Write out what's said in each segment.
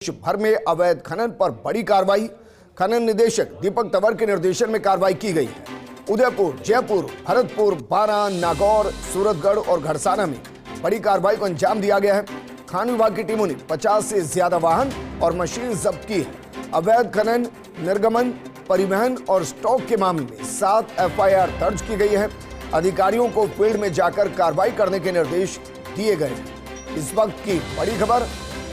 देश भर में अवैध खनन पर बड़ी कार्रवाई। खनन निदेशक दीपक तंवर के निर्देशन में कार्रवाई की गई है। उदयपुर, जयपुर, भरतपुर, बारां, नागौर, सूरतगढ़ और घड़साना में बड़ी कार्रवाई को अंजाम दिया गया है। खान विभाग की टीमों ने 50 से ज्यादा वाहन और मशीन जब्त की है। अवैध खनन, निर्गमन, परिवहन और स्टॉक के मामले में 7 FIR दर्ज की गई है। अधिकारियों को फील्ड में जाकर कार्रवाई करने के निर्देश दिए गए हैं। इस वक्त की बड़ी खबर,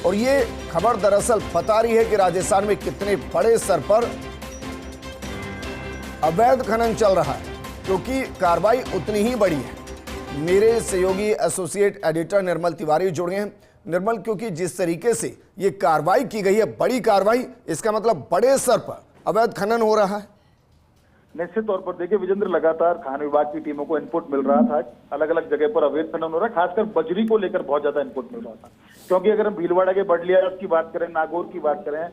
और ये खबर दरअसल बता रही है कि राजस्थान में कितने बड़े स्तर पर अवैध खनन चल रहा है, क्योंकि कार्रवाई उतनी ही बड़ी है। मेरे सहयोगी एसोसिएट एडिटर निर्मल तिवारी जुड़े हैं। निर्मल, क्योंकि जिस तरीके से ये कार्रवाई की गई है, बड़ी कार्रवाई, इसका मतलब बड़े स्तर पर अवैध खनन हो रहा है। निश्चित तौर पर देखिए विजेंद्र, लगातार खान विभाग की टीमों को इनपुट मिल रहा था। अलग अलग जगह पर अवैध खनन हो रहा है, खासकर बजरी को लेकर बहुत ज्यादा इनपुट मिल रहा था। क्योंकि अगर हम भीलवाड़ा के बडलिया की बात करें, नागौर की बात करें,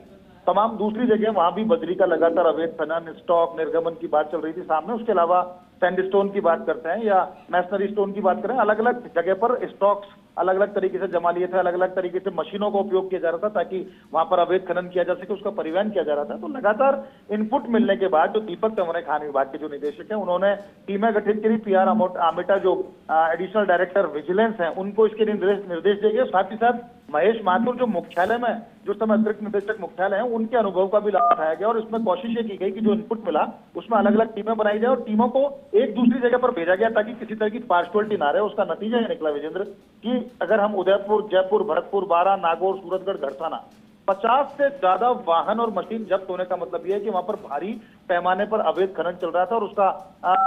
तमाम दूसरी जगह वहां भी बजरी का लगातार अवैध खनन, स्टॉक, निर्गमन की बात चल रही थी सामने। उसके अलावा सैंडस्टोन की बात करते हैं या मैसनरी स्टोन की बात करें, अलग अलग जगह पर स्टॉक्स अलग अलग तरीके से जमा लिए थे, अलग अलग तरीके से मशीनों का उपयोग किया जा रहा था ताकि वहां पर अवैध खनन किया जा सके, उसका परिवहन किया जा रहा था। तो लगातार इनपुट मिलने के बाद जो दीपक तंवर खान विभाग के जो निदेशक हैं, उन्होंने टीमें गठित करी। PR आमेटा जो एडिशनल डायरेक्टर विजिलेंस हैं, उनको इसके निर्देश दिए गए। साथ ही साथ महेश माथुर जो मुख्यालय में जो समय अतिरिक्त निदेशक मुख्यालय हैं, उनके अनुभव का भी लाभ उठाया गया और इसमें कोशिश ये की गई कि जो इनपुट मिला उसमें अलग अलग टीमें बनाई जाए और टीमों को एक दूसरी जगह पर भेजा गया ताकि किसी तरह की पार्शलिटी ना रहे। उसका नतीजा ये निकला विजेंद्र कि अगर हम उदयपुर, जयपुर, भरतपुर, बारां, नागौर, सूरतगढ़, घड़साना 50 से ज्यादा वाहन और मशीन जब्त होने का मतलब यह है कि वहां पर भारी पैमाने पर अवैध खनन चल रहा था और उसका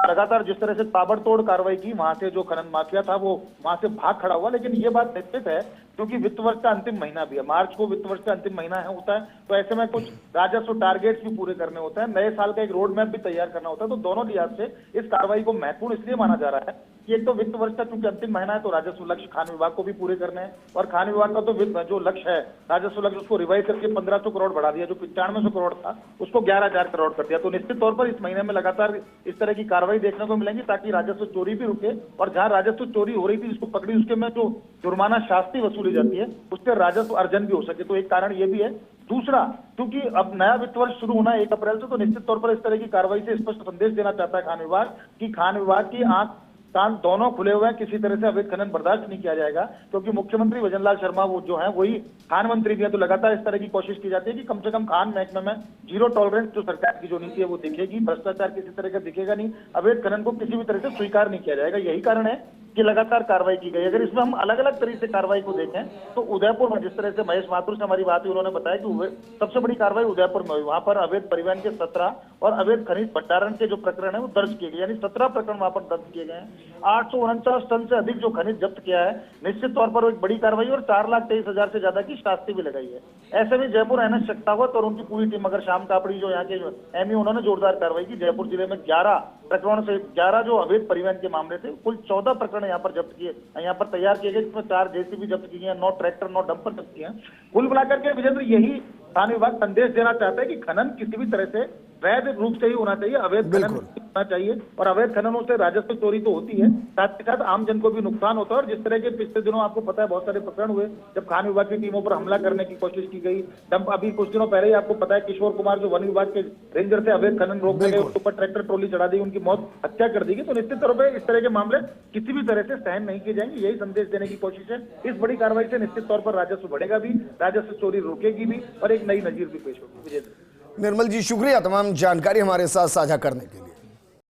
लगातार जिस तरह से ताबड़तोड़ कार्रवाई की, वहां से जो खनन माफिया था वो वहां से भाग खड़ा हुआ। लेकिन ये बात निश्चित है क्योंकि वित्त वर्ष का अंतिम महीना भी है, मार्च को वित्त वर्ष का अंतिम महीना होता है, तो ऐसे में कुछ राजस्व टारगेट्स भी पूरे करने होते हैं, नए साल का एक रोड मैप भी तैयार करना होता है। तो दोनों लिहाज से इस कार्रवाई को महत्वपूर्ण इसलिए माना जा रहा है कि एक तो वित्त वर्ष का चूंकि अंतिम महीना है तो राजस्व लक्ष्य खान विभाग को भी पूरे करने हैं और खान विभाग का तो जो लक्ष्य है राजस्व लक्ष्य उसको रिवाइज करके 1500 करोड़ बढ़ा दिया, जो 9500 करोड़ था उसको 11000 करोड़ कर दिया। तो निश्चित तौर पर इस महीने में लगातार इस तरह की कार्रवाई देखने को मिलेंगी ताकि राजस्व चोरी भी रुके और जहां राजस्व चोरी हो रही थी जिसको पकड़ी उसके में जो जुर्माना शास्ति वसूली जाती है उससे राजस्व अर्जन भी हो सके। तो एक कारण ये भी है। दूसरा, क्योंकि अब नया वित्त वर्ष शुरू होना है 1 अप्रैल से, तो निश्चित तौर पर इस तरह की कार्रवाई से स्पष्ट संदेश देना चाहता है खान विभाग कि खान विभाग की आंख कान दोनों खुले हुए हैं, किसी तरह से अवैध खनन बर्दाश्त नहीं किया जाएगा। क्योंकि मुख्यमंत्री भजनलाल शर्मा वो जो है वही खान मंत्री भी है, तो लगातार इस तरह की कोशिश की जाती है कि कम से कम खान महकमे में जीरो टॉलरेंस जो सरकार की जो नीति है वो दिखेगी, भ्रष्टाचार किसी तरह का दिखेगा नहीं, अवैध खनन को किसी भी तरह से स्वीकार नहीं किया जाएगा। यही कारण है कि लगातार कार्रवाई की गई। अगर इसमें हम अलग अलग तरीके से कार्रवाई को देखें तो उदयपुर में जिस तरह से महेश माथुर से हमारी बात हुई, उन्होंने बताया कि सबसे बड़ी कार्रवाई उदयपुर में हुई। वहां पर अवैध परिवहन के 17 और अवैध खनिज भंडारण के जो प्रकरण है वो दर्ज किए गए, यानी 17 प्रकरण वहां पर दर्ज किए गए हैं। 849 टन से अधिक जो खनिज जब्त किया है। निश्चित तौर पर एक बड़ी कार्रवाई और 4,23,000 से ज्यादा की शास्ति भी लगाई है। ऐसे में जयपुर NS शक्तावत और उनकी पूरी टीम, अगर श्याम कापड़ी जो यहाँ के ME, उन्होंने जोरदार कार्रवाई की। जयपुर जिले में 11 प्रकरणों से 11 जो अवैध परिवहन के मामले थे, कुल 14 प्रकरण यहाँ पर जब्त किए, यहाँ पर तैयार किए गए, जिसमें 4 JCB जब्त की गई, 9 ट्रैक्टर, 9 डंपर जब्त किए हैं। कुल मिलाकर के विजेंद्र यही खान विभाग संदेश देना चाहता है कि खनन किसी भी तरह से वैध रूप से ही होना चाहिए, अवैध खनन होना चाहिए और अवैध खननों से राजस्व चोरी तो होती है, साथ ही साथ आम जन को भी नुकसान होता है। और जिस तरह के पिछले दिनों आपको पता है बहुत सारे प्रकरण हुए जब खान विभाग की टीमों पर हमला करने की कोशिश की गई। अभी कुछ दिनों पहले ही आपको पता है किशोर कुमार जो वन विभाग के रेंजर से अवैध खनन रोकने के ऊपर ट्रैक्टर ट्रॉली चढ़ा दी, उनकी मौत, हत्या कर दी गई। तो निश्चित तौर पर इस तरह के मामले किसी भी तरह से सहन नहीं किए जाएंगे, यही संदेश देने की कोशिश है। इस बड़ी कार्रवाई से निश्चित तौर पर राजस्व बढ़ेगा भी, राजस्व चोरी रुकेगी भी और एक नई नजीर भी पेश होगी। निर्मल जी, शुक्रिया तमाम जानकारी हमारे साथ साझा करने के लिए।